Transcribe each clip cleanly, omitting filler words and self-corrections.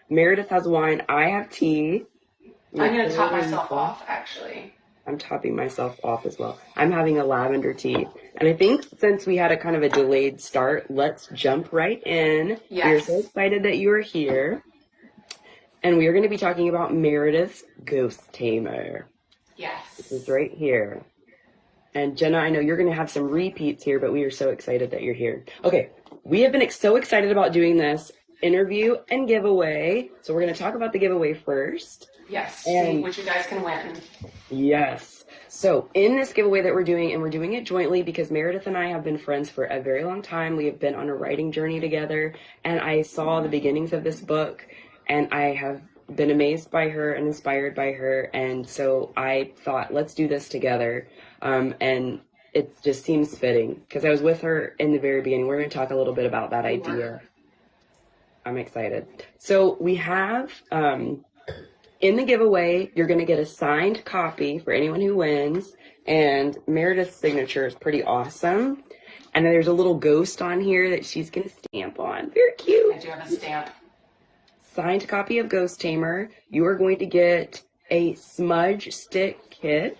Meredith has wine. I have tea. I'm going to top myself off, actually. I'm topping myself off as well. I'm having a lavender tea. And I think since we had a kind of a delayed start, let's jump right in. Yes. We are so excited that you are here. And we are going to be talking about Meredith's Ghost Tamer. Yes. This is right here. And Jenna, I know you're going to have some repeats here, but we are so excited that you're here. Okay, we have been so excited about doing this interview and giveaway. So we're going to talk about the giveaway first. Yes, and see what you guys can win. Yes. So in this giveaway that we're doing, and we're doing it jointly because Meredith and I have been friends for a very long time. We have been on a writing journey together, and I saw the beginnings of this book, and I have been amazed by her and inspired by her, and so I thought, let's do this together. And it just seems fitting because I was with her in the very beginning. We're going to talk a little bit about that idea. I'm excited. So we have, in the giveaway, you're going to get a signed copy for anyone who wins, and Meredith's signature is pretty awesome. And then there's a little ghost on here that she's going to stamp on. Very cute. I do have a stamp. Signed copy of Ghost Tamer. You are going to get a smudge stick kit.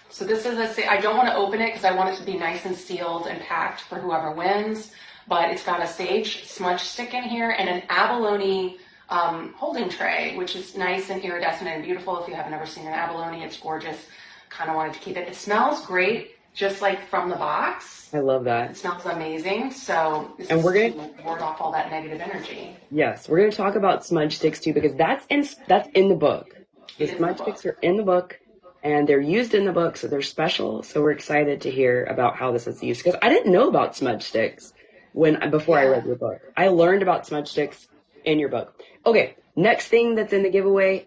So this is I don't want to open it because I want it to be nice and sealed and packed for whoever wins. But it's got a sage smudge stick in here and an abalone holding tray, which is nice and iridescent and beautiful. If you haven't ever seen an abalone, it's gorgeous. Kind of wanted to keep it. It smells great, just like from the box. I love that. It smells amazing. So this is we're to ward off all that negative energy. Yes, we're going to talk about smudge sticks too because that's in the book. The smudge sticks are in the book. And they're used in the book, so they're special. So we're excited to hear about how this is used. Because I didn't know about smudge sticks before I read your book. I learned about smudge sticks in your book. Okay, next thing that's in the giveaway,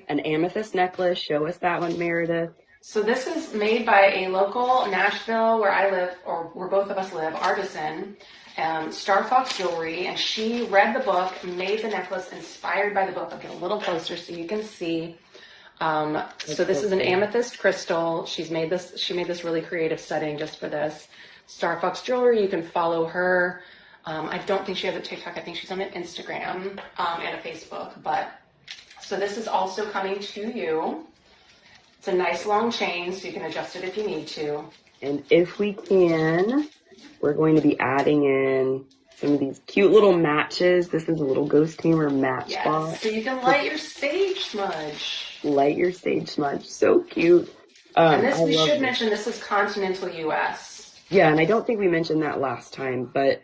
an amethyst necklace. Show us that one, Meredith. So this is made by a local Nashville, where I live, or where both of us live, artisan, Star Fox Jewelry. And she read the book, made the necklace inspired by the book. I'll get a little closer so you can see. So this is an amethyst crystal. She made this really creative setting just for this. Star Fox Jewelry, you can follow her. I don't think she has a TikTok. I think she's on an Instagram and a Facebook. So this is also coming to you. It's a nice long chain, so you can adjust it if you need to. And if we can, we're going to be adding in some of these cute little matches. This is a little Ghost Tamer match box. So you can light your sage smudge. Light your sage smudge. So cute. And this, we should mention, this is continental U.S. Yeah, and I don't think we mentioned that last time, but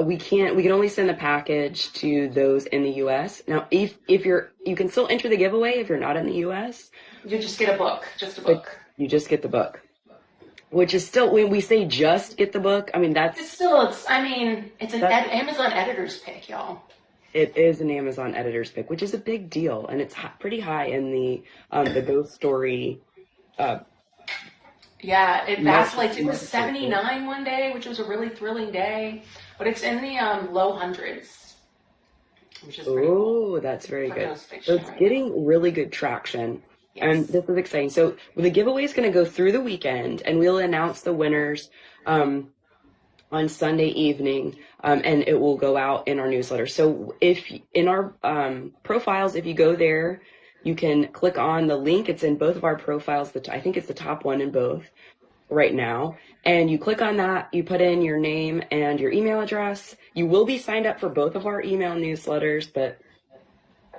we can only send the package to those in the U.S. Now, if you can still enter the giveaway if you're not in the U.S. You just get a book, just a book. You just get the book. Which is still, when we say just get the book, I mean, it's an Amazon editor's pick, y'all. It is an Amazon editor's pick, which is a big deal. And it's pretty high in the ghost story. Yeah, it was 79 one day, which was a really thrilling day. But it's in the low hundreds, which is pretty cool. Oh, that's very good. So it's getting really good traction. Yes. And this is exciting. So the giveaway is going to go through the weekend, and we'll announce the winners on Sunday evening, and it will go out in our newsletter. So if in our profiles, if you go there, you can click on the link. It's in both of our profiles. I think it's the top one in both right now. And you click on that, you put in your name and your email address. You will be signed up for both of our email newsletters, but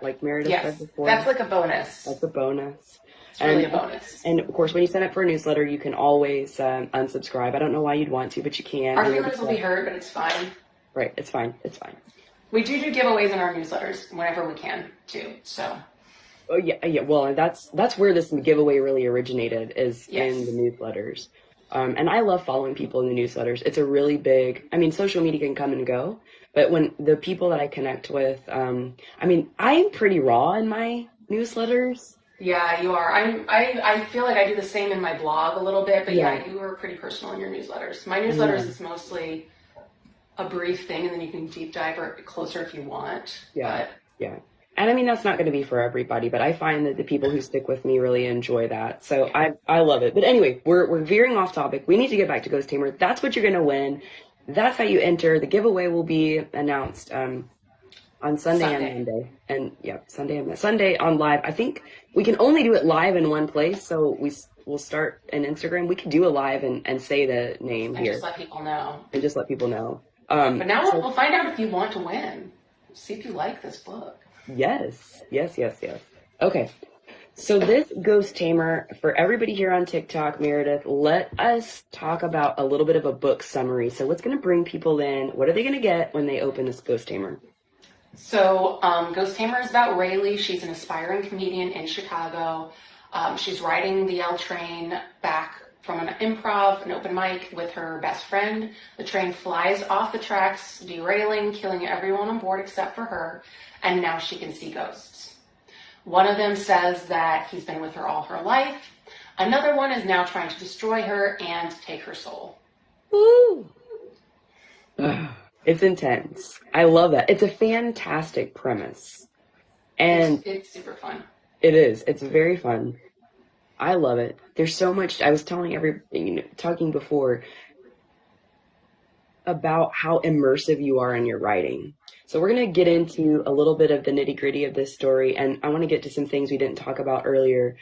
like Meredith said before, that's like a bonus. That's a bonus. It's really a bonus. And of course, when you sign up for a newsletter, you can always unsubscribe. I don't know why you'd want to, but you can. Our feelings will be hurt, but it's fine. Right, it's fine. It's fine. We do giveaways in our newsletters whenever we can, too. So. Oh yeah. Well, that's where this giveaway really originated, is in the newsletters. And I love following people in the newsletters. It's a really big. I mean, social media can come and go, but when the people that I connect with, I'm pretty raw in my newsletters. Yeah, you are. I feel like I do the same in my blog a little bit, but yeah, you are pretty personal in your newsletters. My newsletters is mostly a brief thing, and then you can deep dive or closer if you want. Yeah. And I mean, that's not going to be for everybody, but I find that the people who stick with me really enjoy that. So I love it. But anyway, we're veering off topic. We need to get back to Ghost Tamer. That's what you're going to win. That's how you enter. The giveaway will be announced on On Sunday Sunday. and Monday. And yeah, Sunday on live. I think we can only do it live in one place, so we'll start an Instagram. We could do a live and say the name And here. just let people know. And just let people know. But now we'll find out if you want to win. See if you like this book. Yes. Okay. So this Ghost Tamer, for everybody here on TikTok, Meredith, let us talk about a little bit of a book summary. So what's going to bring people in? What are they going to get when they open this Ghost Tamer? So Ghost Tamer is about Rayleigh. She's an aspiring comedian in Chicago. She's riding the L train back from an improv, an open mic with her best friend. The train flies off the tracks, derailing, killing everyone on board except for her, and now she can see ghosts. One of them says that he's been with her all her life. Another one is now trying to destroy her and take her soul. Woo! It's intense. I love that. It's a fantastic premise. And it's super fun. It is. It's very fun. I love it. There's so much. I was talking before about how immersive you are in your writing. So we're going to get into a little bit of the nitty gritty of this story. And I want to get to some things we didn't talk about earlier,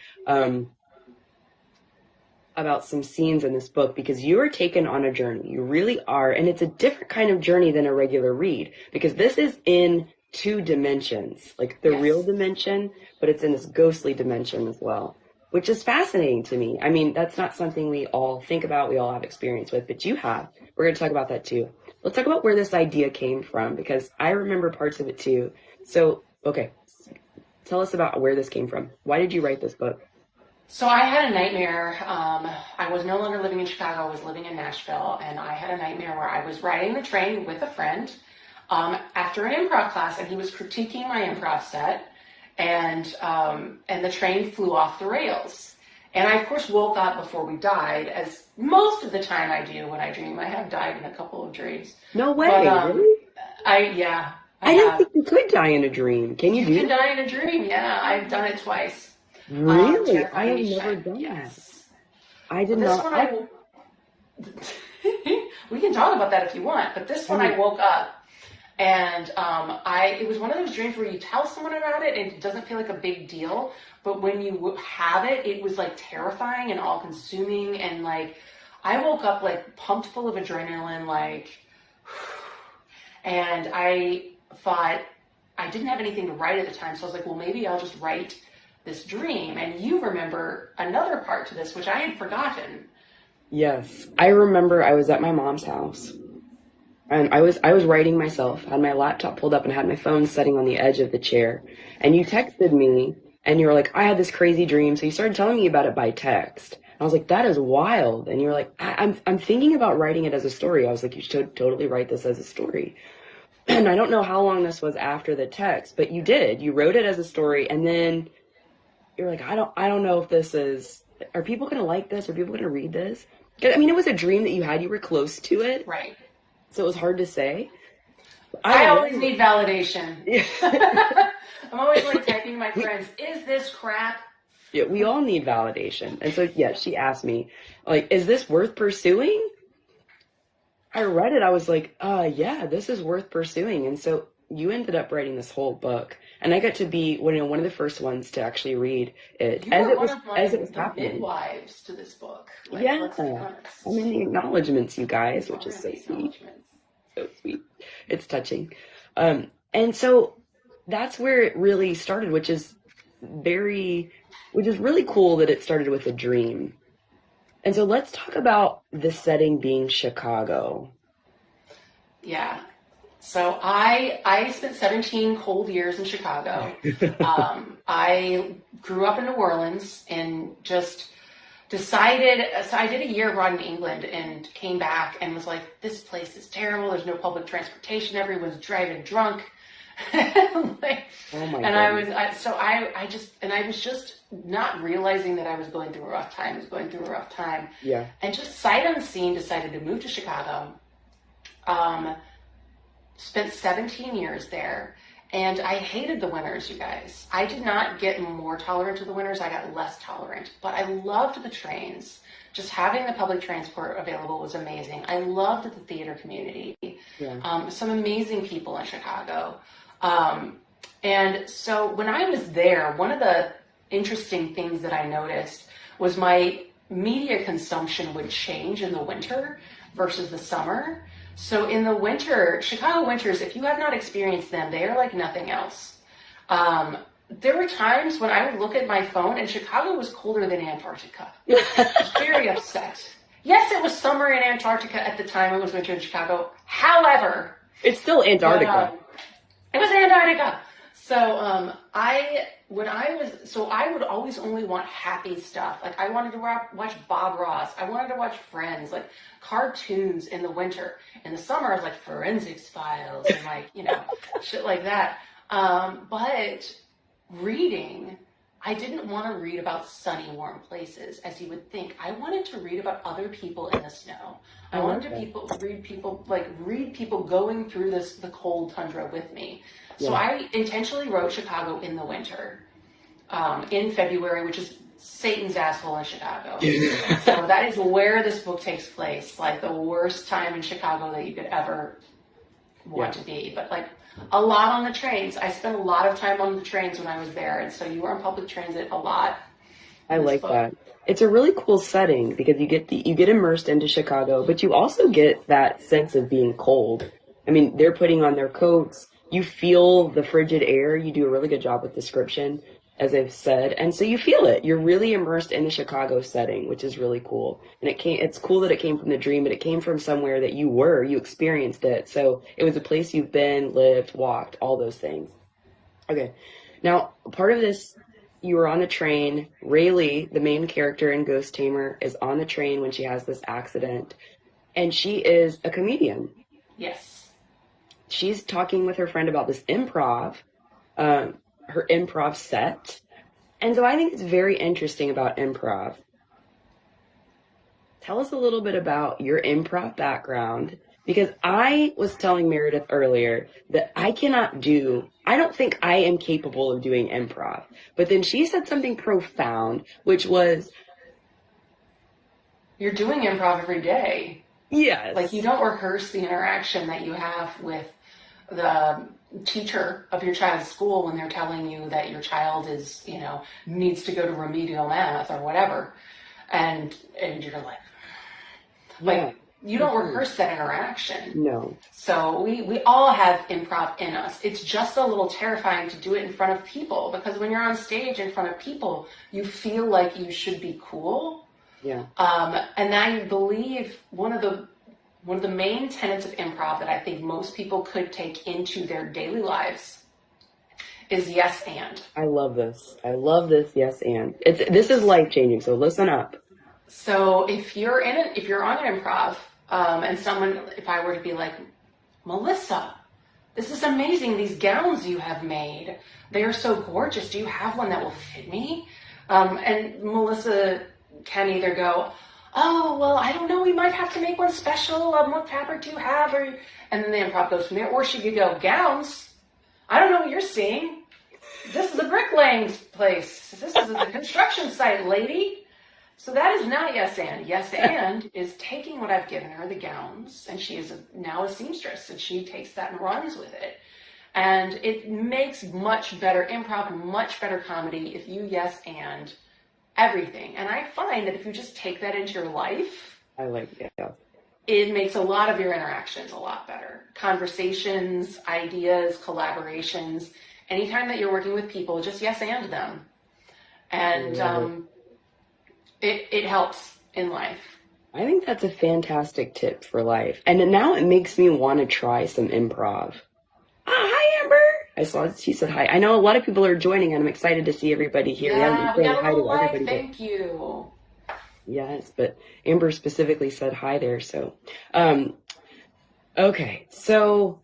about some scenes in this book, because you are taken on a journey. You really are. And it's a different kind of journey than a regular read, because this is in 2 dimensions, like the real dimension, but it's in this ghostly dimension as well, which is fascinating to me. I mean, that's not something we all think about, we all have experience with, but you have. We're going to talk about that too. Let's talk about where this idea came from, because I remember parts of it too. So, okay, tell us about where this came from. Why did you write this book? So I had a nightmare. I was no longer living in Chicago. I was living in Nashville, and I had a nightmare where I was riding the train with a friend after an improv class, and he was critiquing my improv set, and the train flew off the rails. And I, of course, woke up before we died, as most of the time I do when I dream. I have died in a couple of dreams. No way, really? I didn't think you could die in a dream. Can you do that? You can die in a dream, yeah. I've done it twice. Really? I have never done that. I did not. We can talk about that if you want, but this one I woke up, and it was one of those dreams where you tell someone about it and it doesn't feel like a big deal, but when you have it, it was like terrifying and all consuming, and like I woke up like pumped full of adrenaline, like, and I thought I didn't have anything to write at the time, so I was like, well, maybe I'll just write this dream. And you remember another part to this, which I had forgotten. Yes, I remember I was at my mom's house, and I was writing myself, had my laptop pulled up and had my phone sitting on the edge of the chair, and you texted me and you were like, I had this crazy dream. So you started telling me about it by text. I was like, that is wild. And you were like, I'm thinking about writing it as a story. I was like, you should totally write this as a story. And I don't know how long this was after the text, but you did. You wrote it as a story, and then you're like, I don't know if this is, are people going to like this? Are people going to read this? I mean, it was a dream that you had. You were close to it. Right. So it was hard to say. I always need validation. I'm always like typing my friends, is this crap? Yeah, we all need validation. And so, yeah, she asked me, like, is this worth pursuing? I read it. I was like, yeah, this is worth pursuing. And so you ended up writing this whole book, and I got to be one of the first ones to actually read it as it was happening. Midwives to this book. Like, yeah, I'm in the acknowledgments, you guys, which is so sweet. So sweet. It's touching. And so that's where it really started, which is really cool that it started with a dream. And so let's talk about the setting being Chicago. Yeah. So I spent 17 cold years in Chicago. I grew up in New Orleans and just decided, so I did a year abroad in England and came back and was like, this place is terrible. There's no public transportation. Everyone's driving drunk. Like, oh my and goodness. I was just not realizing that I was going through a rough time. Yeah. And just sight unseen decided to move to Chicago. Spent 17 years there, and I hated the winters, you guys. I did not get more tolerant to the winters. I got less tolerant, but I loved the trains. Just having the public transport available was amazing. I loved the theater community. Yeah. Some amazing people in Chicago. And so when I was there, one of the interesting things that I noticed was my media consumption would change in the winter versus the summer. So in the winter, Chicago winters, if you have not experienced them, they are like nothing else. There were times when I would look at my phone and Chicago was colder than Antarctica. I was very upset. Yes, it was summer in Antarctica at the time. It was winter in Chicago. However, it's still Antarctica. It was Antarctica. So I would always only want happy stuff. Like I wanted to watch Bob Ross. I wanted to watch Friends, like cartoons in the winter. In the summer, I was like Forensics Files and like, shit like that. But reading, I didn't want to read about sunny, warm places, as you would think. I wanted to read about other people in the snow. I wanted to read people going through the cold tundra with me. So I intentionally wrote Chicago in the winter, in February, which is Satan's asshole in Chicago. So that is where this book takes place, like the worst time in Chicago that you could ever want to be. But like a lot on the trains. I spent a lot of time on the trains when I was there, and so you were on public transit a lot. I like that. It's a really cool setting because you get immersed into Chicago, but you also get that sense of being cold. I mean, they're putting on their coats. You feel the frigid air. You do a really good job with description, as I've said. And so you feel it. You're really immersed in the Chicago setting, which is really cool. And it's cool that it came from the dream, but it came from somewhere that you experienced it. So it was a place you've been, lived, walked, all those things. Okay. Now, part of this, you were on a train. Rayleigh, the main character in Ghost Tamer, is on the train when she has this accident. And she is a comedian. Yes. She's talking with her friend about this improv, her improv set. And so I think it's very interesting about improv. Tell us a little bit about your improv background, because I was telling Meredith earlier that I don't think I am capable of doing improv. But then she said something profound, which was, you're doing improv every day. Yes. Like you don't rehearse the interaction that you have with the teacher of your child's school when they're telling you that your child is, needs to go to remedial math or whatever. And you're like, you don't rehearse that interaction. No. So we all have improv in us. It's just a little terrifying to do it in front of people, because when you're on stage in front of people, you feel like you should be cool. Yeah. And I believe one of the main tenets of improv that I think most people could take into their daily lives is yes and. I love this. Yes and. This is life changing. So listen up. So if you're on an improv, and if I were to be like, Melissa, this is amazing. These gowns you have made, they are so gorgeous. Do you have one that will fit me? And Melissa can either go, oh, well, I don't know, we might have to make one special. What fabric do you have? And then the improv goes from there. Or she could go, gowns? I don't know what you're seeing. This is a bricklaying place. This is a construction site, lady. So that is not yes and. Yes and is taking what I've given her, the gowns, and she is now a seamstress, and she takes that and runs with it. And it makes much better improv, much better comedy if you yes and everything. And I find that if you just take that into your life, it makes a lot of your interactions a lot better. Conversations, ideas, collaborations. Anytime that you're working with people, just yes and them. And it helps in life. I think that's a fantastic tip for life. And now it makes me want to try some improv. Hi, Amber. I saw she said hi. I know a lot of people are joining, and I'm excited to see everybody here. Yeah, we got a little live. Thank you. Yes, but Amber specifically said hi there. So, okay. So,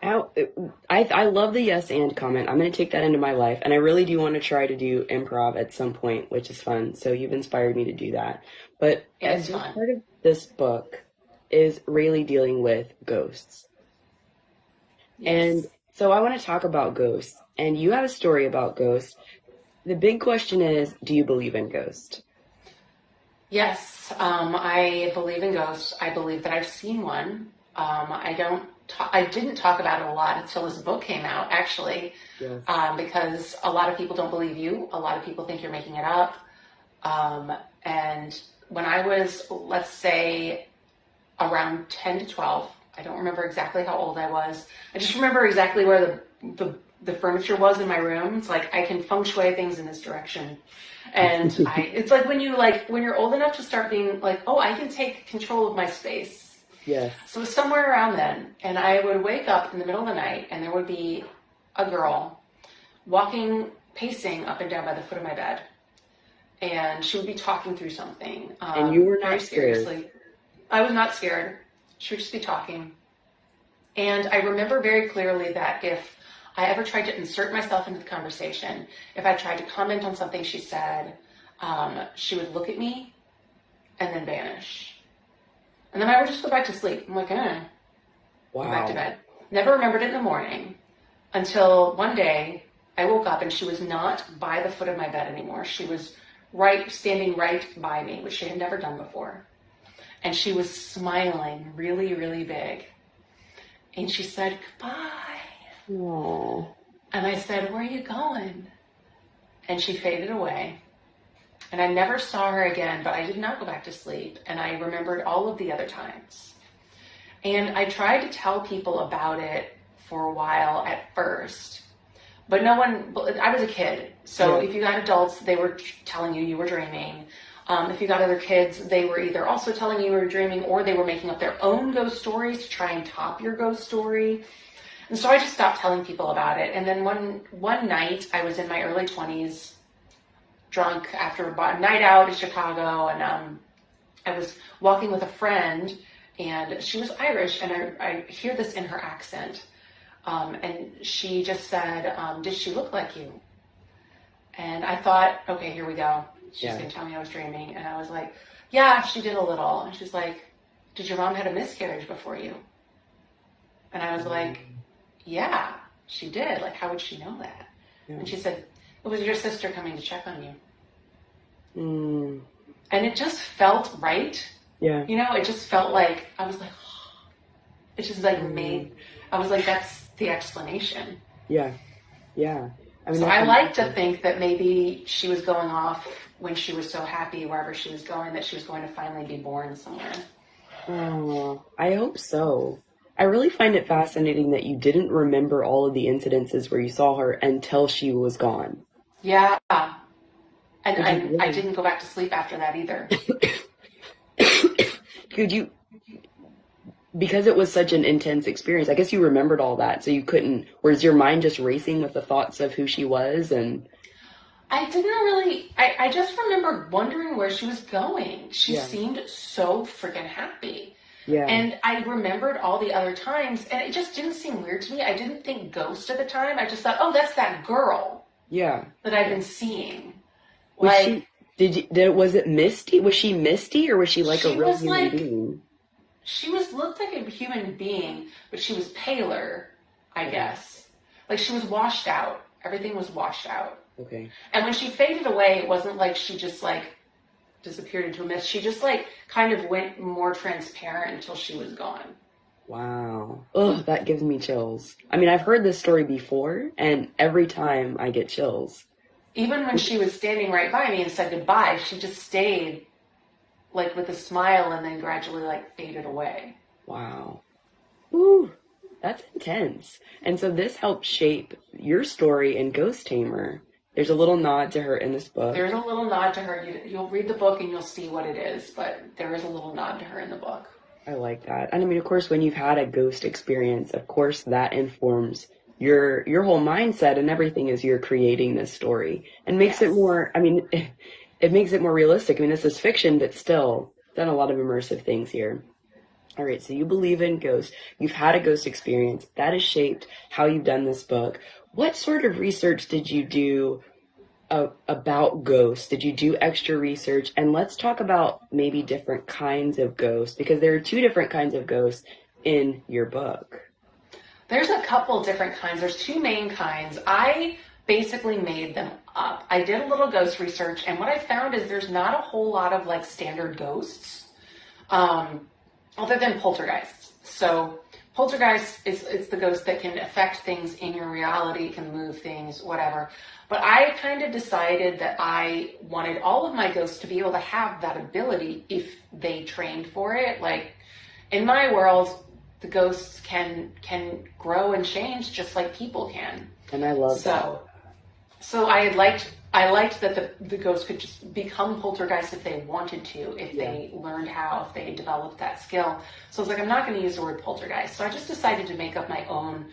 I love the yes and comment. I'm going to take that into my life, and I really do want to try to do improv at some point, which is fun. So you've inspired me to do that. But as part of this book is really dealing with ghosts. Yes. And so I want to talk about ghosts, and you have a story about ghosts. The big question is, do you believe in ghosts? Yes, I believe in ghosts. I believe that I've seen one. I don't I didn't talk about it a lot until this book came out, actually, Yes. because a lot of people don't believe you. A lot of people think you're making it up. And when I was, let's say, around 10 to 12, I don't remember exactly how old I was. I just remember exactly where the furniture was in my room. It's like I can feng shui things in this direction. And it's like when you're old enough to start being like, oh, I can take control of my space. Yes. So it was somewhere around then. And I would wake up in the middle of the night and there would be a girl pacing up and down by the foot of my bed. And she would be talking through something. And you were not very scared. seriously. I was not scared. She would just be talking. And I remember very clearly that if I ever tried to insert myself into the conversation, if I tried to comment on something she said, she would look at me and then vanish. And then I would just go back to sleep. I'm like, Wow. Go back to bed. Never remembered it in the morning until one day I woke up and she was not by the foot of my bed anymore. She was standing right by me, which she had never done before. And she was smiling really, really big. And she said, goodbye. Aww. And I said, where are you going? And she faded away. And I never saw her again, but I did not go back to sleep. And I remembered all of the other times. And I tried to tell people about it for a while at first. But no one, I was a kid. So if you got adults, they were telling you were dreaming. If you got other kids, they were either also telling you were dreaming or they were making up their own ghost stories to try and top your ghost story. And so I just stopped telling people about it. And then one night, I was in my early 20s, drunk after a night out in Chicago, and I was walking with a friend, and she was Irish, and I hear this in her accent. And she just said, did she look like you? And I thought, okay, here we go. She's going to tell me I was dreaming. And I was like, yeah, she did a little. And she's like, did your mom have a miscarriage before you? And I was like, yeah, she did. Like, how would she know that? Yeah. And she said, it was your sister coming to check on you. And it just felt right. Yeah. You know, it just felt like, I was like, oh. It just like I was like, that's the explanation. Yeah. Yeah. I mean, so I like to think that maybe she was going off when she was so happy wherever she was going, that she was going to finally be born somewhere. Oh, I hope so. I really find it fascinating that you didn't remember all of the incidences where you saw her until she was gone. Yeah. And I didn't go back to sleep after that either. Could you, because it was such an intense experience, I guess you remembered all that, so you couldn't, or is your mind just racing with the thoughts of who she was? And I didn't really, I just remember wondering where she was going. She seemed so freaking happy. Yeah. And I remembered all the other times, and it just didn't seem weird to me. I didn't think ghost at the time. I just thought, oh, that's that girl. Yeah. That I've been seeing. Was was it Misty? Was she Misty, or was she like a real human being? She looked like a human being, but she was paler, I guess. Like she was washed out. Everything was washed out. Okay. And when she faded away, it wasn't like she just like disappeared into a mist. She just like kind of went more transparent until she was gone. Wow. Ugh, that gives me chills. I mean, I've heard this story before, and every time I get chills. Even when she was standing right by me and said goodbye, she just stayed like with a smile and then gradually like faded away. Wow. Ooh, that's intense. And so this helped shape your story in Ghost Tamer. There's a little nod to her in this book. There's a little nod to her. You'll read the book and you'll see what it is, but there is a little nod to her in the book. I like that. And I mean, of course, when you've had a ghost experience, of course, that informs your whole mindset and everything as you're creating this story and makes it more, I mean, it makes it more realistic. I mean, this is fiction, but still done a lot of immersive things here. All right, so you believe in ghosts. You've had a ghost experience. That has shaped how you've done this book. What sort of research did you do about ghosts? Did you do extra research? And let's talk about maybe different kinds of ghosts, because there are 2 different kinds of ghosts in your book. There's a couple different kinds. There's 2 main kinds. I basically made them up. I did a little ghost research, and what I found is there's not a whole lot of like standard ghosts, other than poltergeists. So Poltergeist is the ghost that can affect things in your reality, can move things, whatever. But I kind of decided that I wanted all of my ghosts to be able to have that ability if they trained for it. Like in my world, the ghosts can grow and change just like people can. And I love that. So I liked that the ghosts could just become poltergeists if they wanted to, if they learned how, if they developed that skill. So I was like, I'm not going to use the word poltergeist. So I just decided to make up my own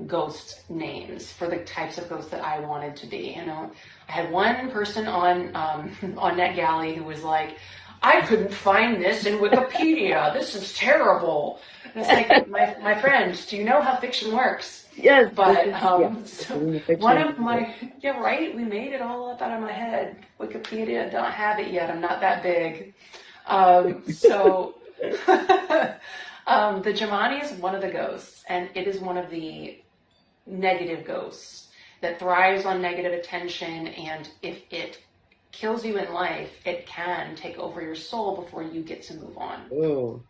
ghost names for the types of ghosts that I wanted to be. You know, I had one person on NetGalley who was like, I couldn't find this in Wikipedia. This is terrible. And it's like, my friend, do you know how fiction works? Yes. But so one of my, right, we made it all up out of my head. Wikipedia, don't have it yet. I'm not that big. The Jamani is one of the ghosts, and it is one of the negative ghosts that thrives on negative attention, and if it kills you in life, it can take over your soul before you get to move on. Ooh.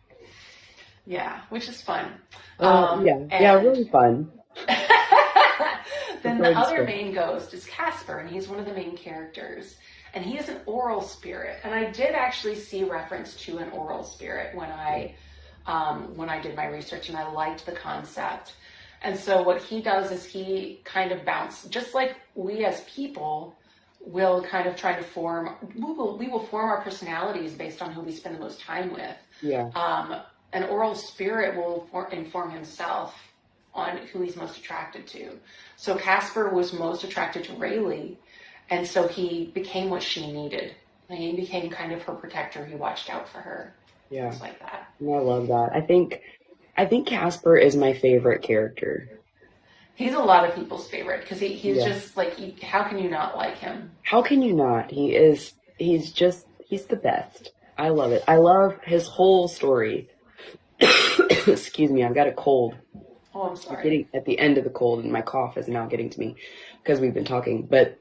Yeah, which is fun. Really fun. Then the other main ghost is Casper, and he's one of the main characters. And he is an oral spirit. And I did actually see reference to an oral spirit when I did my research, and I liked the concept. And so what he does is he kind of bounces, just like we as people will kind of try to we will form our personalities based on who we spend the most time with. Yeah. An oral spirit will inform himself on who he's most attracted to. So Casper was most attracted to Rayleigh, and so he became what she needed. And he became kind of her protector. He watched out for her. Yeah. Things like that. I love that. I think Casper is my favorite character. He's a lot of people's favorite because he's just like, how can you not like him? How can you not? He's the best. I love it. I love his whole story. Excuse me, I've got a cold. Oh, I'm sorry. I'm getting at the end of the cold, and my cough is now getting to me because we've been talking. But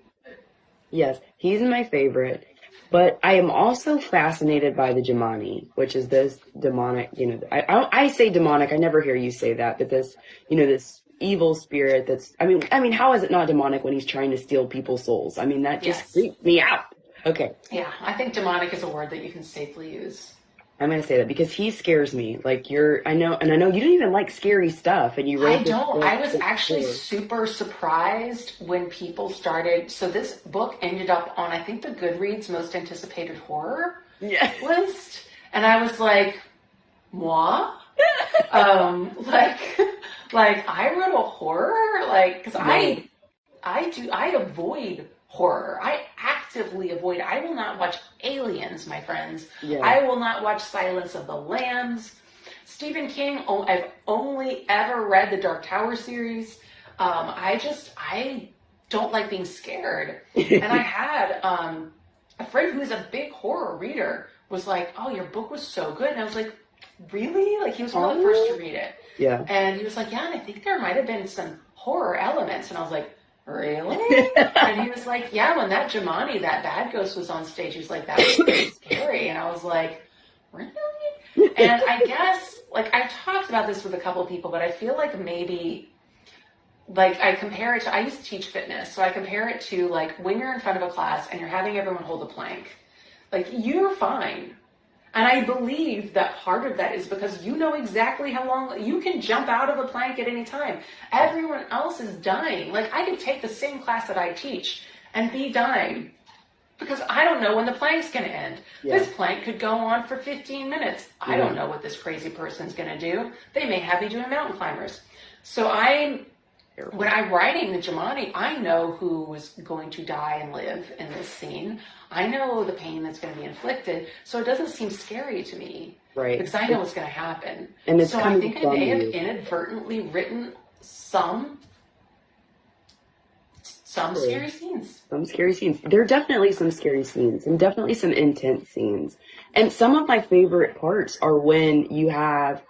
yes, he's my favorite. But I am also fascinated by the Jamani, which is this demonic, I say demonic, I never hear you say that, but this, this evil spirit that's, I mean, how is it not demonic when he's trying to steal people's souls? I mean, that just freaks me out. Okay. Yeah, I think demonic is a word that you can safely use. I'm going to say that because he scares me. Like I know you don't even like scary stuff, and you I don't. I was actually super surprised when people started. So this book ended up on, I think, the Goodreads most anticipated horror list, and I was like, moi? like I wrote a horror, because I avoid horror. I actively avoid. I will not watch Aliens, my friends. Yeah. I will not watch Silence of the Lambs. Stephen King, I've only ever read the Dark Tower series. I don't like being scared. And I had a friend who's a big horror reader was like, oh, your book was so good. And I was like, really? Like, he was one of the first to read it. Yeah. And he was like, yeah, and I think there might have been some horror elements. And I was like, really? And he was like, yeah, when that Jamani, that bad ghost was on stage, he was like, that was pretty scary. And I was like, really? And I guess, I talked about this with a couple of people, but I feel like maybe, I compare it to, I used to teach fitness, so I compare it to, when you're in front of a class and you're having everyone hold a plank, you're fine. And I believe that part of that is because you know exactly how long you can jump out of a plank at any time. Everyone else is dying. I could take the same class that I teach and be dying because I don't know when the plank's going to end. Yeah. This plank could go on for 15 minutes. I don't know what this crazy person's going to do. They may have me doing mountain climbers. So when I'm writing the Jamani, I know who is going to die and live in this scene. I know the pain that's going to be inflicted, so it doesn't seem scary to me. Right. Because I know what's going to happen. And it's so I think I may have inadvertently written some scary scenes. Some scary scenes. There are definitely some scary scenes and definitely some intense scenes. And some of my favorite parts are when you have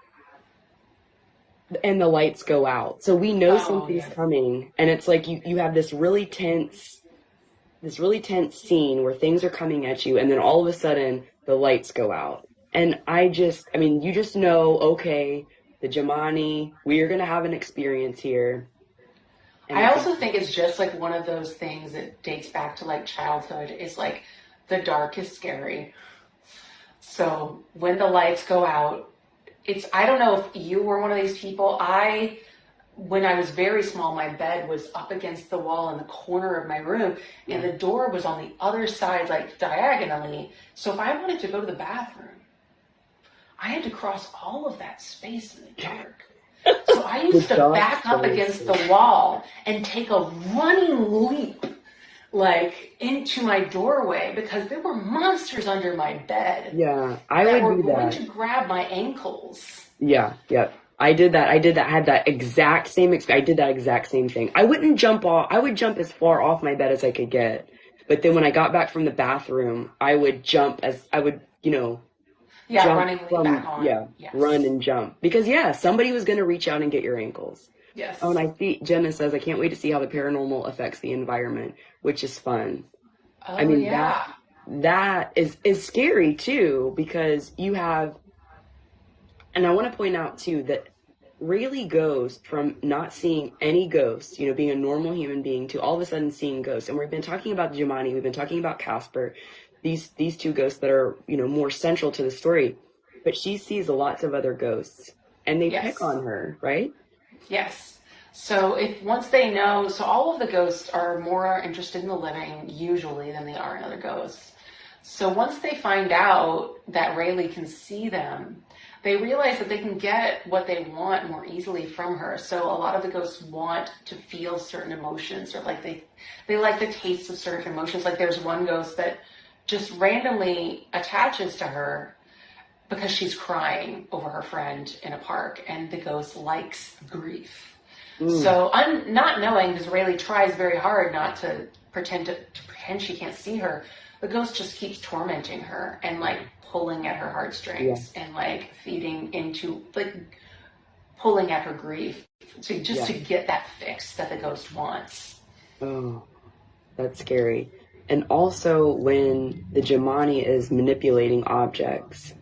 and the lights go out. So we know something's coming, and it's like you have this really tense scene where things are coming at you, and then all of a sudden the lights go out. And you just know, okay, the Jemani, we are going to have an experience here. And I also think it's just like one of those things that dates back to like childhood. Is like the dark is scary. So when the lights go out, I don't know if you were one of these people. When I was very small, my bed was up against the wall in the corner of my room, and the door was on the other side, like diagonally. So if I wanted to go to the bathroom, I had to cross all of that space in the dark. So I used to back up against the wall and take a running leap, like, into my doorway, because there were monsters under my bed. Yeah, I would do that. That were going to grab my ankles. Yeah. I did that. I had that exact same experience. I did that exact same thing. I wouldn't jump off. I would jump as far off my bed as I could get. But then when I got back from the bathroom, I would jump running back on. Yeah, yes. Run and jump. Because, somebody was going to reach out and get your ankles. Yes. Oh, and I see Jenna says, I can't wait to see how the paranormal affects the environment, which is fun. Oh, I mean, that is scary, too, because you have, and I want to point out, too, that Rayleigh goes from not seeing any ghosts, being a normal human being, to all of a sudden seeing ghosts. And we've been talking about Jemani, we've been talking about Casper, these two ghosts that are, more central to the story. But she sees lots of other ghosts, and they pick on her, right? Yes. So once they know, so all of the ghosts are more interested in the living, usually, than they are in other ghosts. So once they find out that Rayleigh can see them, they realize that they can get what they want more easily from her. So a lot of the ghosts want to feel certain emotions, or like they like the taste of certain emotions. Like there's one ghost that just randomly attaches to her because she's crying over her friend in a park, and the ghost likes grief. So I'm not knowing, because Rayleigh tries very hard not to pretend she can't see her. The ghost just keeps tormenting her and like pulling at her heartstrings and like feeding into, like, pulling at her grief to get that fix that the ghost wants. Oh, that's scary. And also when the Jemani is manipulating objects,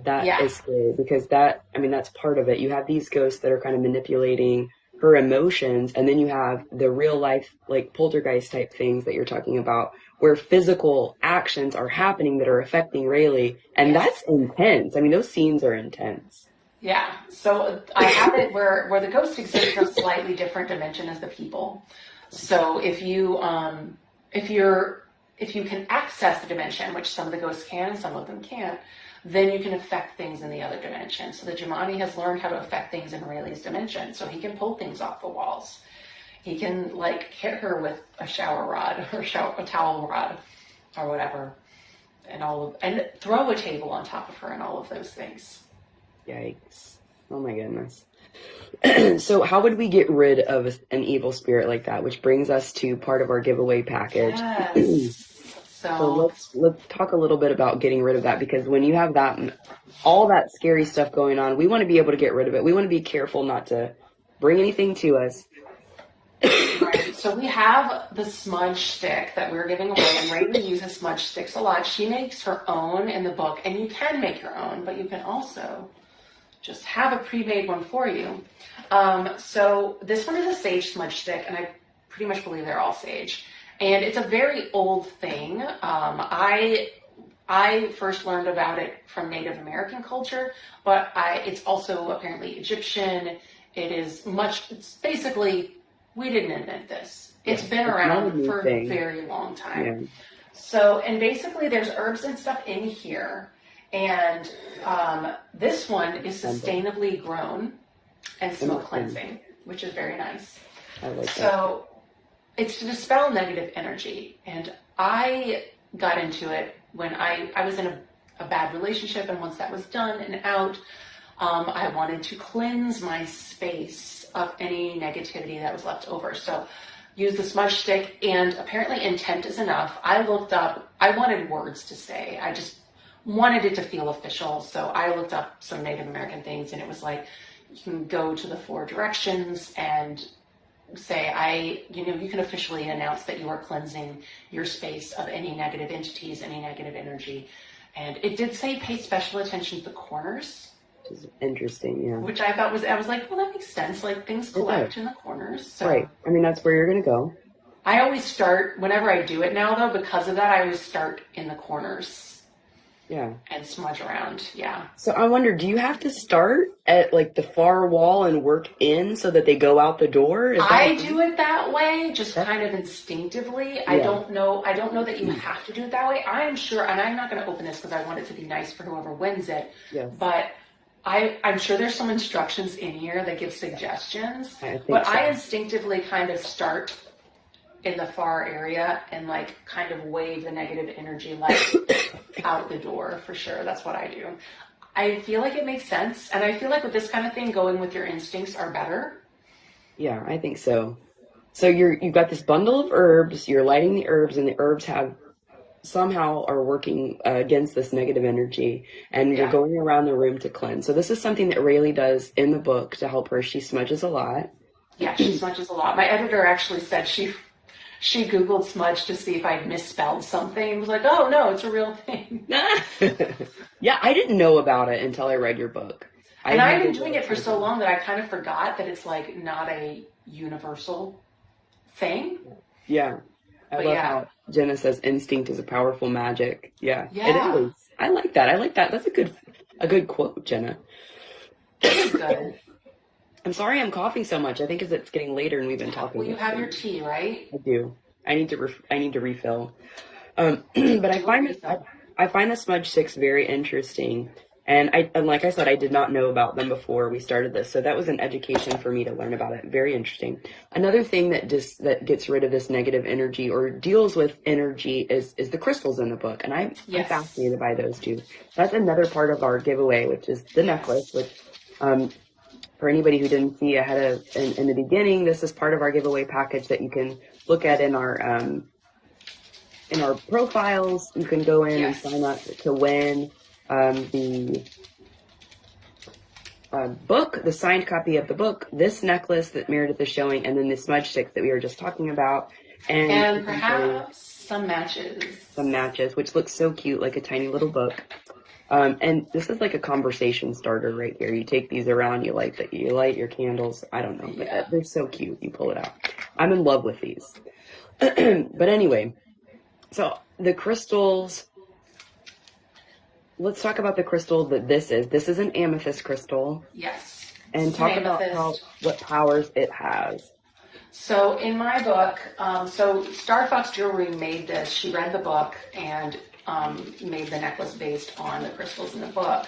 that is scary, because that's part of it. You have these ghosts that are kind of manipulating her emotions, and then you have the real life, like, poltergeist type things that you're talking about, where physical actions are happening that are affecting Rayleigh, and that's intense. I mean, those scenes are intense. Yeah. So I have it where the ghosts exist in a slightly different dimension as the people. So if you can access the dimension, which some of the ghosts can, some of them can't, then you can affect things in the other dimension. So the Jemani has learned how to affect things in Rayleigh's dimension. So he can pull things off the walls. He can, like, hit her with a shower rod or a towel rod or whatever, and throw a table on top of her and all of those things. Yikes. Oh my goodness. So how would we get rid of an evil spirit like that? Which brings us to part of our giveaway package. Yes. So let's talk a little bit about getting rid of that, because when you have all that scary stuff going on, we want to be able to get rid of it. We want to be careful not to bring anything to us. Right. So we have the smudge stick that we're giving away, and Rayleigh uses smudge sticks a lot. She makes her own in the book, and you can make your own, but you can also just have a pre-made one for you. So this one is a sage smudge stick, and I pretty much believe they're all sage. And it's a very old thing. I first learned about it from Native American culture, but it's also apparently Egyptian. It's basically, we didn't invent this. It's been around for a very long time. Yeah. So, and basically there's herbs and stuff in here. And this one is sustainably grown and smoke cleansing, which is very nice. I like that. So it's to dispel negative energy. And I got into it when I was in a bad relationship, and once that was done and out, I wanted to cleanse my space of any negativity that was left over. So use the smudge stick, and apparently intent is enough. I wanted words to say. I just wanted it to feel official. So I looked up some Native American things, and it was like, you can go to the 4 directions and say, you can officially announce that you are cleansing your space of any negative entities, any negative energy. And it did say pay special attention to the corners which is interesting, yeah. Which I thought I was like, well, that makes sense. Like things collect in the corners. So. Right. I mean, that's where you're going to go. I always start, whenever I do it now though, because of that, I always start in the corners. Yeah. And smudge around, yeah. So I wonder, do you have to start at like the far wall and work in so that they go out the door? I do it that way, just kind of instinctively. Yeah. I don't know that you have to do it that way. I am sure, and I'm not going to open this because I want it to be nice for whoever wins it. Yes. But I'm sure there's some instructions in here that give suggestions. I instinctively kind of start in the far area and like kind of wave the negative energy like out the door for sure. That's what I do. I feel like it makes sense. And I feel like with this kind of thing, going with your instincts are better. Yeah, I think so. So you've got this bundle of herbs, you're lighting the herbs, and the herbs somehow are working against this negative energy, and you're going around the room to cleanse. So this is something that Rayleigh does in the book to help her. She smudges a lot. Yeah, she smudges a lot. My editor actually said she Googled smudge to see if I'd misspelled something and was like, oh, no, it's a real thing. Yeah, I didn't know about it until I read your book. And I've been doing it for so long that I kind of forgot that it's like not a universal thing. Yeah. I love how Jenna says instinct is a powerful magic. Yeah, it is. I like that. That's a good quote, Jenna. It is good. I'm sorry I'm coughing so much. I think because it's getting later and we've been talking. Well, you have your tea, right? I do. I need to refill. But I find the smudge sticks very interesting. And like I said, I did not know about them before we started this. So that was an education for me to learn about it. Very interesting. Another thing that gets rid of this negative energy or deals with energy is the crystals in the book. And I'm fascinated by those too. That's another part of our giveaway, which is the necklace, which, for anybody who didn't see in the beginning, this is part of our giveaway package that you can look at in our profiles. You can go in and sign up to win the book, the signed copy of the book, this necklace that Meredith is showing, and then the smudge sticks that we were just talking about, and perhaps some matches. Some matches, which looks so cute, like a tiny little book. And this is like a conversation starter right here. You take these around, you light your candles. I don't know, but they're so cute. You pull it out. I'm in love with these. But anyway, so the crystals. Let's talk about the crystal that this is. This is an amethyst crystal. Yes. And talk about what powers it has. So in my book, Star Fox Jewelry made this. She read the book and made the necklace based on the crystals in the book.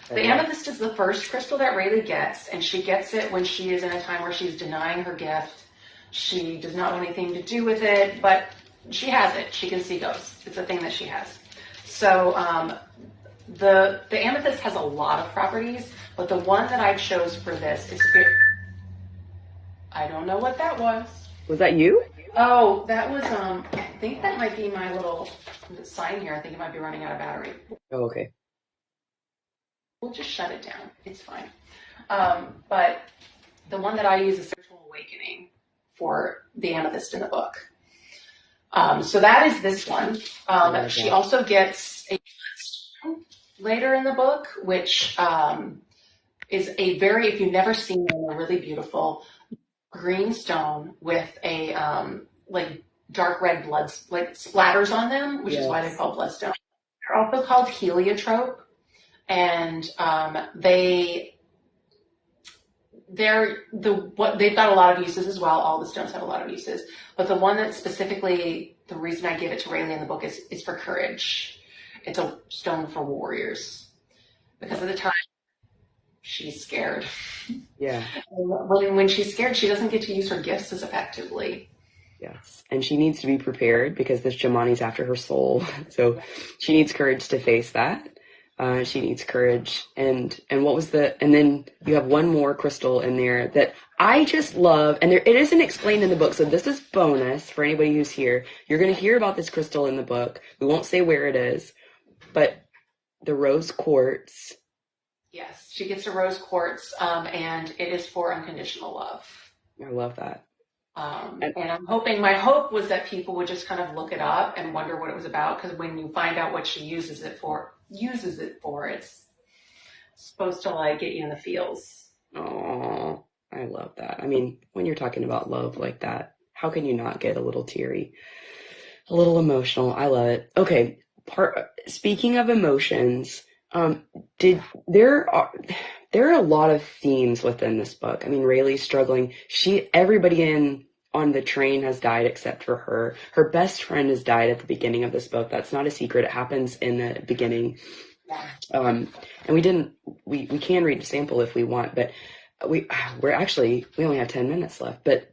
The amethyst is the first crystal that Rayleigh gets, and she gets it when she is in a time where she's denying her gift. She does not want anything to do with it, but she has it. She can see ghosts. It's a thing that she has. So the amethyst has a lot of properties, but the one that I chose for this is I don't know what that was. Was that you? Oh, that was, I think that might be my little sign here. I think it might be running out of battery. Oh, okay. We'll just shut it down. It's fine. But the one that I use is Spiritual Awakening for the amethyst in the book. So that is this one. She also gets a later in the book, which is if you've never seen them, they're really beautiful. Green stone with a like dark red blood splatters on them, which is why they're called bloodstone. They're also called heliotrope, and they've got a lot of uses as well. All the stones have a lot of uses, but the one that specifically, the reason I give it to Rayleigh in the book is for courage. It's a stone for warriors because at the time she's scared. Yeah. When she's scared, she doesn't get to use her gifts as effectively. Yes. And she needs to be prepared because this Jamani's after her soul. So she needs courage to face that. She needs courage. And then you have one more crystal in there that I just love. And it isn't explained in the book. So this is bonus for anybody who's here. You're going to hear about this crystal in the book. We won't say where it is, but the rose quartz. Yes, she gets a rose quartz, and it is for unconditional love. I love that. And my hope was that people would just kind of look it up and wonder what it was about, because when you find out what she uses it for, it's supposed to like get you in the feels. Oh, I love that. I mean, when you're talking about love like that, how can you not get a little teary, a little emotional? I love it. Okay, speaking of emotions, did there are a lot of themes within this book. I mean, Rayleigh's struggling. Everybody on the train has died except for her. Her best friend has died at the beginning of this book. That's not a secret. It happens in the beginning. Yeah. And we can read a sample if we want, but we only have 10 minutes left, but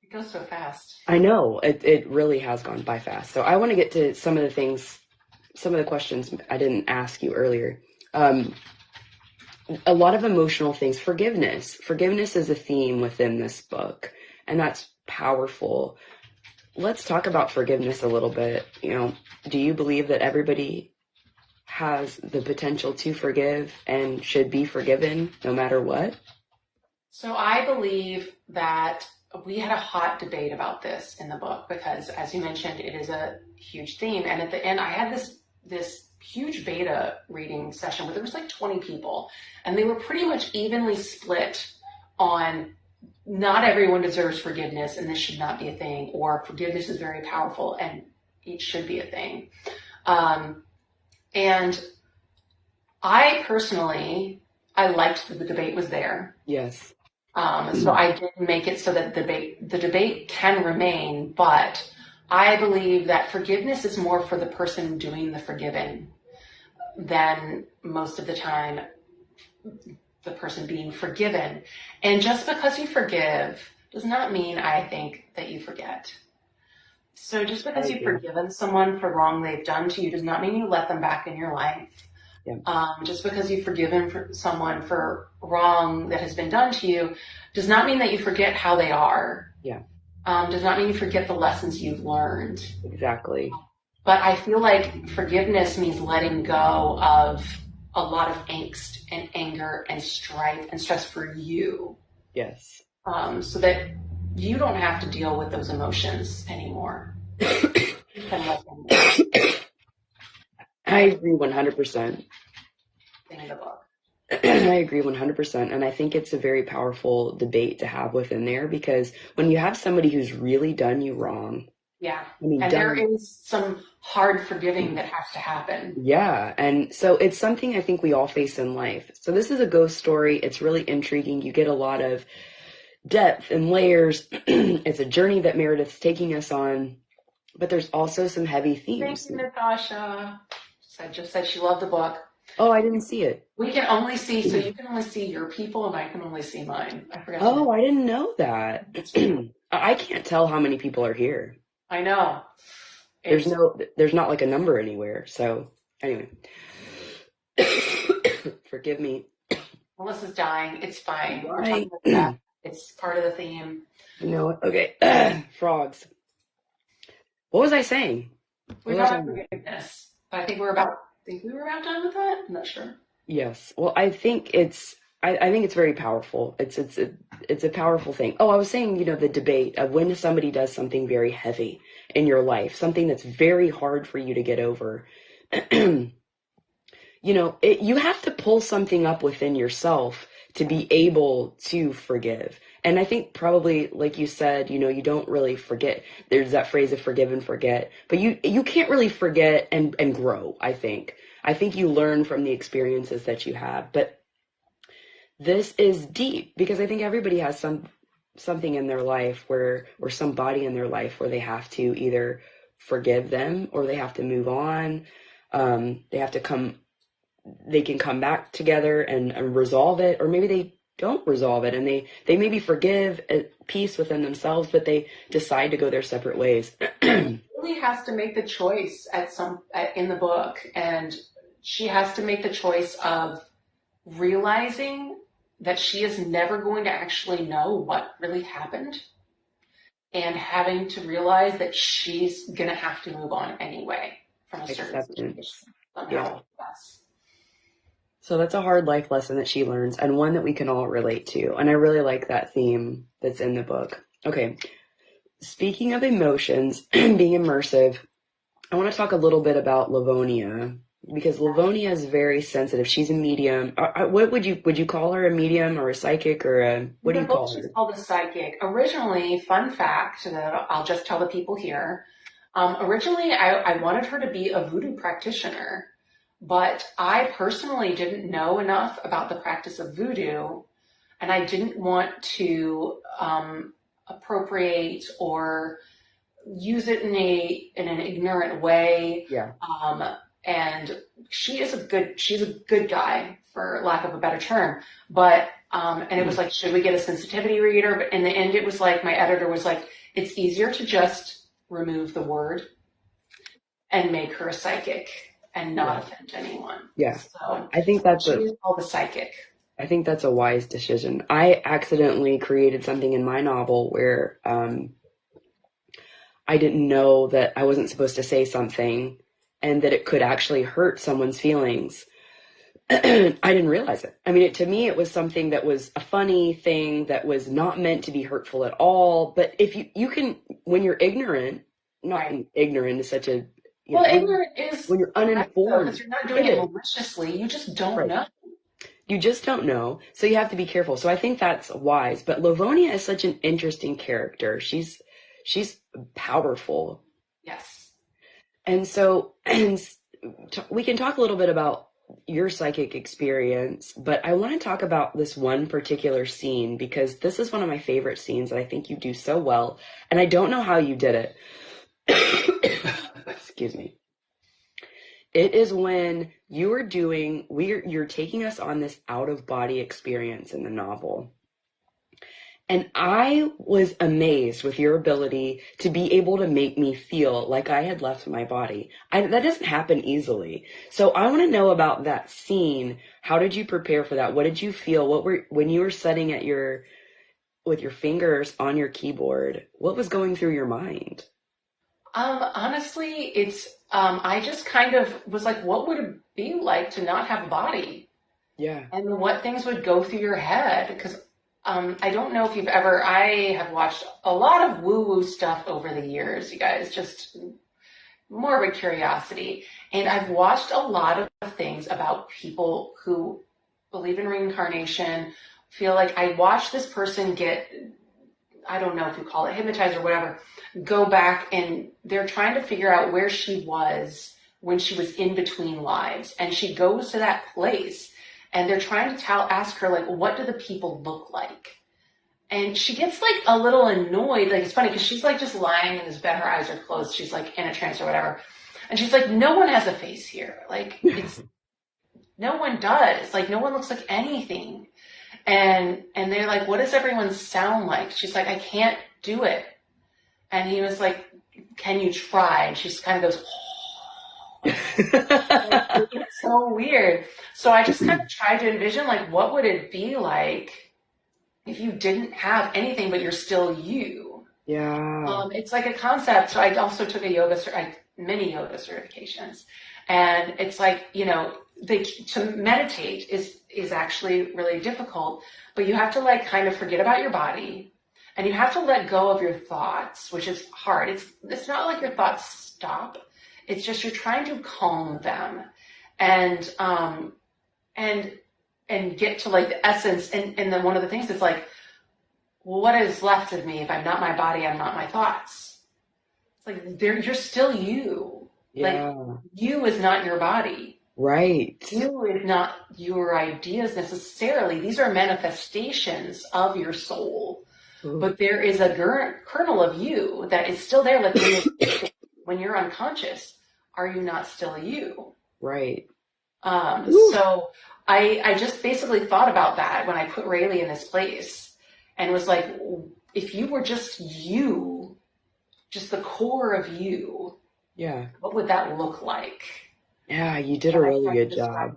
it goes so fast. I know it really has gone by fast. So I want to get to some of the questions I didn't ask you earlier. A lot of emotional things. Forgiveness is a theme within this book, and that's powerful. Let's talk about forgiveness a little bit. Do you believe that everybody has the potential to forgive and should be forgiven no matter what? So I believe that we had a hot debate about this in the book because, as you mentioned, it is a huge theme. And at the end, I had this huge beta reading session where there was like 20 people, and they were pretty much evenly split on not everyone deserves forgiveness and this should not be a thing, or forgiveness is very powerful and it should be a thing. And I personally, I liked that the debate was there. Yes. So I did make it so that the debate can remain, but I believe that forgiveness is more for the person doing the forgiving than most of the time the person being forgiven. And just because you forgive does not mean, I think, that you forget. So just because you've forgiven someone for wrong they've done to you does not mean you let them back in your life. Yeah. Just because you've forgiven someone for wrong that has been done to you does not mean that you forget how they are. Yeah. Does not mean you forget the lessons you've learned. Exactly. But I feel like forgiveness means letting go of a lot of angst and anger and strife and stress for you. Yes. So that you don't have to deal with those emotions anymore. You can let them go. I agree 100%. In the book. I agree 100%. And I think it's a very powerful debate to have within there, because when you have somebody who's really done you wrong. Yeah. And there is some hard forgiving that has to happen. Yeah. And so it's something I think we all face in life. So this is a ghost story. It's really intriguing. You get a lot of depth and layers. It's a journey that Meredith's taking us on, but there's also some heavy themes. Thank you, Natasha. I just said she loved the book. Oh, I didn't see it. We can only see, so you can only see your people and I can only see mine. I forgot. Oh, I didn't know that. I can't tell how many people are here. I know. There's not like a number anywhere. So anyway, forgive me. Melissa's dying. It's fine. Right. We're talking about that. It's part of the theme. You know what? Okay. Frogs. What was I saying? We got forgiveness. But I think we were about done with that. I'm not sure. Yes. Well, I think it's very powerful. It's a powerful thing. Oh, I was saying, the debate of when somebody does something very heavy in your life, something that's very hard for you to get over. You have to pull something up within yourself to be able to forgive. And I think probably, like you said, you don't really forget. There's that phrase of forgive and forget, but you can't really forget and grow. I think you learn from the experiences that you have, but this is deep because I think everybody has something in their life or somebody in their life where they have to either forgive them or they have to move on. They can come back together and resolve it, or maybe they don't resolve it and they maybe forgive at peace within themselves, but they decide to go their separate ways. Lily has to make the choice in the book, and she has to make the choice of realizing that she is never going to actually know what really happened, and having to realize that she's going to have to move on anyway from a certain situation. Yeah. Yes. So that's a hard life lesson that she learns, and one that we can all relate to. And I really like that theme that's in the book. Okay. Speaking of emotions, being immersive, I want to talk a little bit about Livonia. because Livonia is very sensitive. She's a medium. What would you call her, a medium or a psychic or a, what do The you book call she's her? called a psychic. Originally, fun fact that I'll just tell the people here. Originally, I wanted her to be a voodoo practitioner, but I personally didn't know enough about the practice of voodoo, and I didn't want to appropriate or use it in an ignorant way. Yeah. And she's a good guy, for lack of a better term. But and it was like, should we get a sensitivity reader? But in the end, it was like my editor was like, it's easier to just remove the word and make her a psychic and not offend anyone. Yeah. So I think that's she is called a psychic. I think that's a wise decision. I accidentally created something in my novel where I didn't know that I wasn't supposed to say something and that it could actually hurt someone's feelings. I didn't realize it. I mean, to me, it was something that was a funny thing that was not meant to be hurtful at all. But if you can, when you're ignorant, not ignorant is such a, Ignorant is when you're uninformed, because you're not doing it maliciously. You just don't know. You just don't know. So you have to be careful. So I think that's wise. But Livonia is such an interesting character. She's powerful. Yes. And so we can talk a little bit about your psychic experience, but I want to talk about this one particular scene because this is one of my favorite scenes that I think you do so well. And I don't know how you did it. Excuse me. It is when you're taking us on this out of body experience in the novel. And I was amazed with your ability to be able to make me feel like I had left my body. That doesn't happen easily. So I want to know about that scene. How did you prepare for that? What did you feel? When you were sitting with your fingers on your keyboard, what was going through your mind? Honestly, it's, I just kind of was like, what would it be like to not have a body? Yeah. And what things would go through your head? Because I don't know if I have watched a lot of woo-woo stuff over the years, you guys, just morbid curiosity. And I've watched a lot of things about people who believe in reincarnation, feel like I watched this person get, I don't know if you call it hypnotized or whatever, go back and they're trying to figure out where she was when she was in between lives. And she goes to that place and they're trying to ask her, like, what do the people look like? And she gets like a little annoyed. Like, it's funny because she's like just lying in this bed. Her eyes are closed. She's like in a trance or whatever. And she's like, no one has a face here. Like, no one does. Like, no one looks like anything. And they're like, what does everyone sound like? She's like, I can't do it. And he was like, can you try? And she just kind of goes, it's so weird. So I just kind of tried to envision, like, what would it be like if you didn't have anything, but you're still you? Yeah. It's like a concept. So I also took many yoga certifications. And it's like, to meditate is actually really difficult, but you have to like kind of forget about your body and you have to let go of your thoughts, which is hard. It's not like your thoughts stop. It's just you're trying to calm them and get to like the essence. And then one of the things is like, well, what is left of me? If I'm not my body, I'm not my thoughts. It's like you're still you. Yeah. Like you is not your body. Right. You is not your ideas necessarily. These are manifestations of your soul. Ooh. But there is a kernel of you that is still there. Like when you're unconscious, are you not still you? Right. So I just basically thought about that when I put Rayleigh in this place and was like, if you were just you, just the core of you, yeah, what would that look like? Yeah, you did a really good job.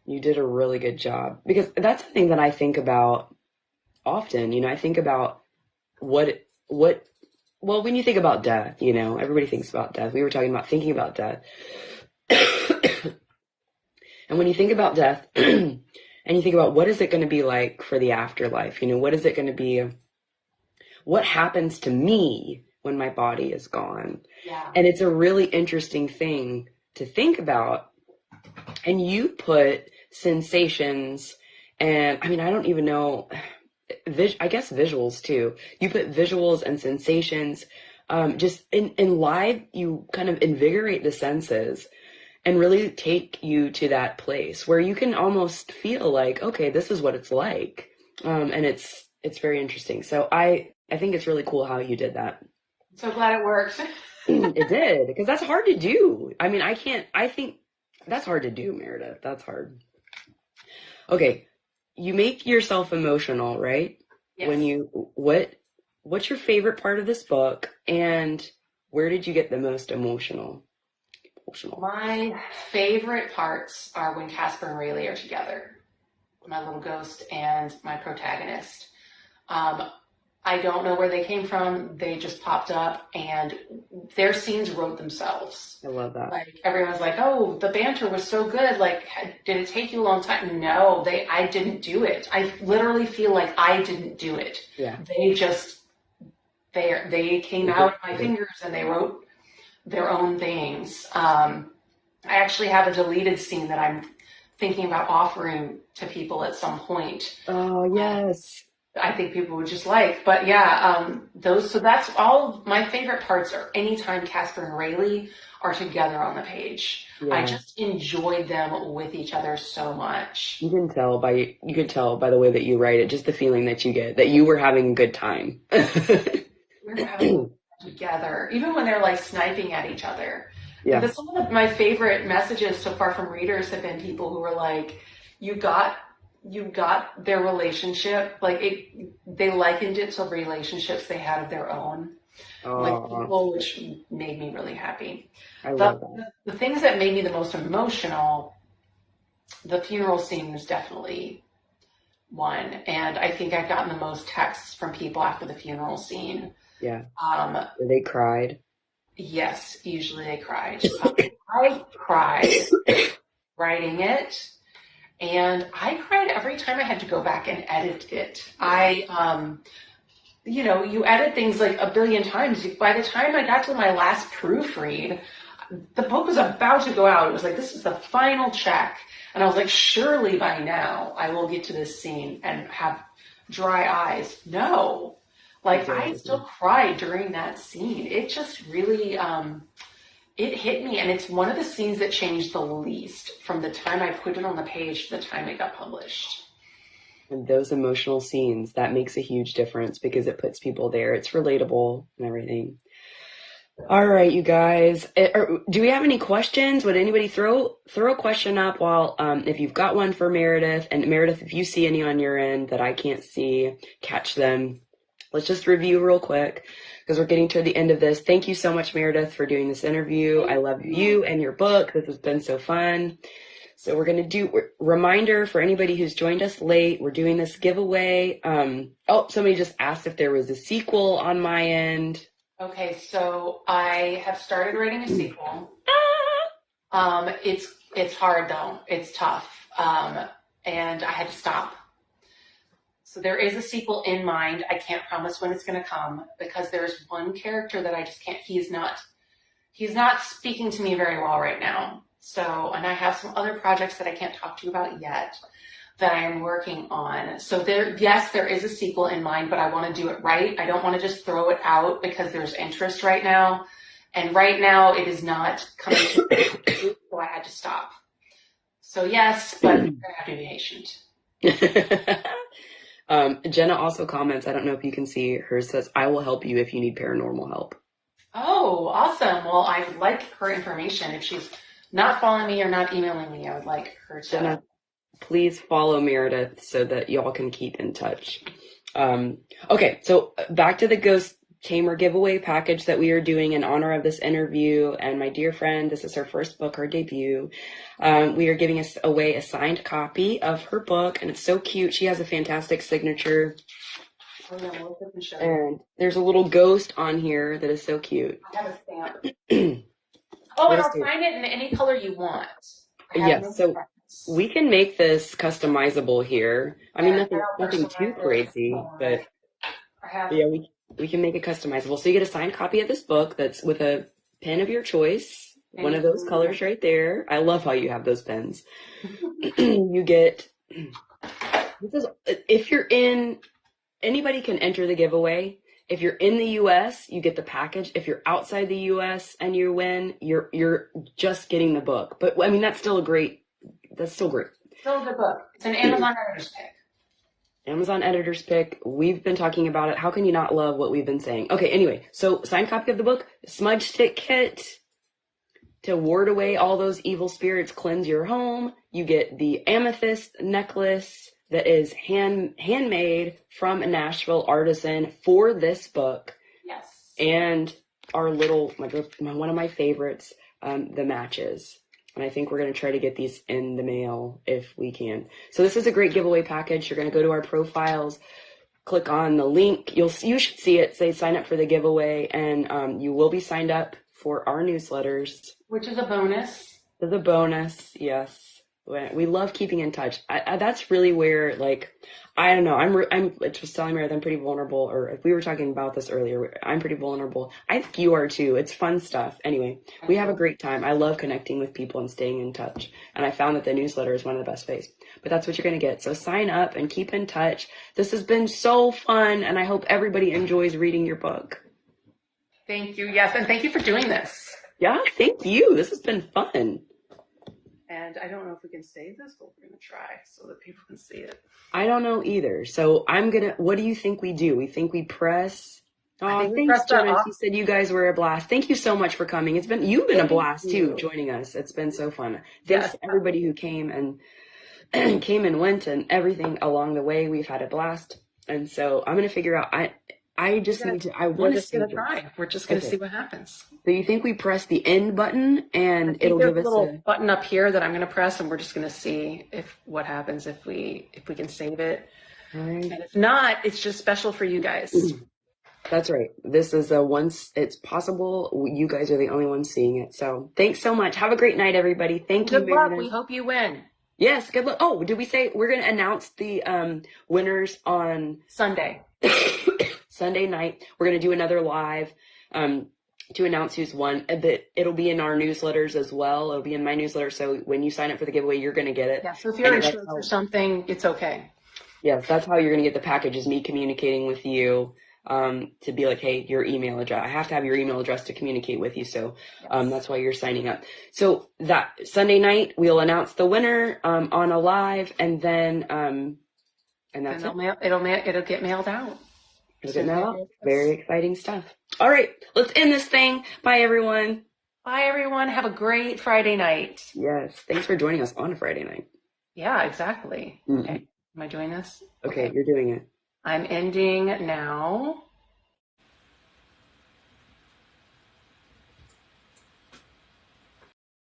You did a really good job because that's something that I think about often. I think about when you think about death, everybody thinks about death. We were talking about thinking about death. And when you think about death and you think about what is it going to be like for the afterlife, what is it going to be? What happens to me when my body is gone? Yeah. And it's a really interesting thing to think about and you put sensations and, I mean, I don't even know, I guess visuals too. You put visuals and sensations. Just in live, you kind of invigorate the senses and really take you to that place where you can almost feel like, okay, this is what it's like. And it's very interesting. So I think it's really cool how you did that. So glad it worked. It did, because that's hard to do. I mean, I think that's hard to do, Meredith. That's hard. Okay, you make yourself emotional, right? Yes. When you, what's your favorite part of this book, and where did you get the most emotional? My favorite parts are when Casper and Rayleigh are together, my little ghost and my protagonist. I don't know where they came from. They just popped up, and their scenes wrote themselves. I love that. Like, everyone's like, "Oh, the banter was so good. Like, did it take you a long time?" No, I didn't do it. I literally feel like I didn't do it. Yeah. They came out of my fingers and they wrote their own things. I actually have a deleted scene that I'm thinking about offering to people at some point. Oh, yes. I think people would just like, but yeah, so that's all. My favorite parts are anytime Casper and Rayleigh are together on the page. Yeah. I just enjoyed them with each other so much. You could tell by the way that you write it, just the feeling that you get, that you were having a good time. We're having together, even when they're like sniping at each other. Yeah. But some of my favorite messages so far from readers have been people who were like, you got their relationship, like they likened it to relationships they had of their own, like people, which made me really happy. I love that. The things that made me the most emotional, the funeral scene was definitely one, and I think I've gotten the most texts from people after the funeral scene. Yeah. They cried. Yes, usually they cried. I cried writing it. And I cried every time I had to go back and edit it. You edit things like a billion times. By the time I got to my last proofread, the book was about to go out. It was like, this is the final check. And I was like, surely by now I will get to this scene and have dry eyes. No. Like, I still cried during that scene. It just really, it hit me, and it's one of the scenes that changed the least from the time I put it on the page to the time it got published. And those emotional scenes, that makes a huge difference because it puts people there. It's relatable and everything. All right, you guys. Do we have any questions? Would anybody throw a question up while, if you've got one for Meredith, and Meredith, if you see any on your end that I can't see, catch them. Let's just review real quick, because we're getting to the end of this. Thank you so much, Meredith, for doing this interview. I love you and your book. This has been so fun. So we're going to do reminder for anybody who's joined us late. We're doing this giveaway. Somebody just asked if there was a sequel on my end. Okay, so I have started writing a sequel. It's hard though. It's tough. And I had to stop. So there is a sequel in mind. I can't promise when it's going to come, because there's one character that I just can't. He's not speaking to me very well right now. So, and I have some other projects that I can't talk to you about yet that I am working on. So there is a sequel in mind, but I want to do it right. I don't want to just throw it out because there's interest right now. And right now it is not coming to me, so I had to stop. So yes, but I'm going to have to be patient. Jenna also comments, I don't know if you can see, hers says, I will help you if you need paranormal help. Oh, awesome. Well, I would like her information. If she's not following me or not emailing me, I would like her to. Jenna, please follow Meredith so that y'all can keep in touch. Okay, so back to the Ghost Tamer giveaway package that we are doing in honor of this interview. And my dear friend, this is her first book, her debut. We are giving us away a signed copy of her book, and it's so cute. She has a fantastic signature. Oh, yeah, we'll flip and show you. And there's a little ghost on here that is so cute. I have a stamp. Oh, and I'll sign it in any color you want. Yes, so we can make this customizable here. I mean, nothing too crazy, but yeah, we can make it customizable. So you get a signed copy of this book that's with a pen of your choice. one of those colors right there. I love how you have those pens. You get, this is, if you're in, anybody can enter the giveaway. If you're in the US, you get the package. If you're outside the US and you win, you're just getting the book. But I mean, that's still great. Still a good book. It's an Amazon editor's pick. Amazon editor's pick. We've been talking about it. How can you not love what we've been saying? Okay, anyway, so signed copy of the book, smudge stick kit to ward away all those evil spirits, cleanse your home. You get the amethyst necklace that is handmade from a Nashville artisan for this book. Yes. And our little, one of my favorites, the matches. And I think we're going to try to get these in the mail if we can. So this is a great giveaway package. You're going to go to our profiles, click on the link. You should see it say sign up for the giveaway, and you will be signed up for our newsletters. Which is a bonus. It's a bonus, yes. We love keeping in touch. That's really where, like, I don't know. I'm just telling Meredith I'm pretty vulnerable, or if we were talking about this earlier, I'm pretty vulnerable. I think you are too. It's fun stuff. Anyway, we have a great time. I love connecting with people and staying in touch. And I found that the newsletter is one of the best ways. But that's what you're going to get. So sign up and keep in touch. This has been so fun, and I hope everybody enjoys reading your book. Thank you. Yes, and thank you for doing this. Yeah, thank you. This has been fun. And I don't know if we can save this, but we're going to try so that people can see it. I don't know either. So what do you think we do? We think we press. Oh, thanks, Jonas. You said you guys were a blast. Thank you so much for coming. You've been a blast too, joining us. It's been so fun. Thanks to everybody who came and came and went and everything along the way. We've had a blast. And so I'm going to figure out, I just need to, we're just going to try. We're just going to see what happens. So you think we press the end button and it'll give us a little button up here that I'm going to press, and we're just going to see what happens if we can save it. All right. And if not, it's just special for you guys. That's right. This is once it's possible. You guys are the only ones seeing it. So thanks so much. Have a great night, everybody. Thank you. Good luck. We hope you win. Yes. Good luck. Oh, did we say we're going to announce the winners on Sunday? Sunday night. We're going to do another live to announce who's won. It'll be in our newsletters as well. It'll be in my newsletter. So when you sign up for the giveaway, you're going to get it. Yeah. So if you're insurance or something, it's okay. Yes, that's how you're going to get the package, is me communicating with you to be like, hey, your email address. I have to have your email address to communicate with you. So that's why you're signing up. So that Sunday night, we'll announce the winner on a live, and then and that's it. It'll get mailed out. Very exciting stuff. All right, let's end this thing. Bye, everyone. Bye, everyone. Have a great Friday night. Yes. Thanks for joining us on a Friday night. Yeah, exactly. Mm-hmm. Okay. Am I doing this? Okay, you're doing it. I'm ending now.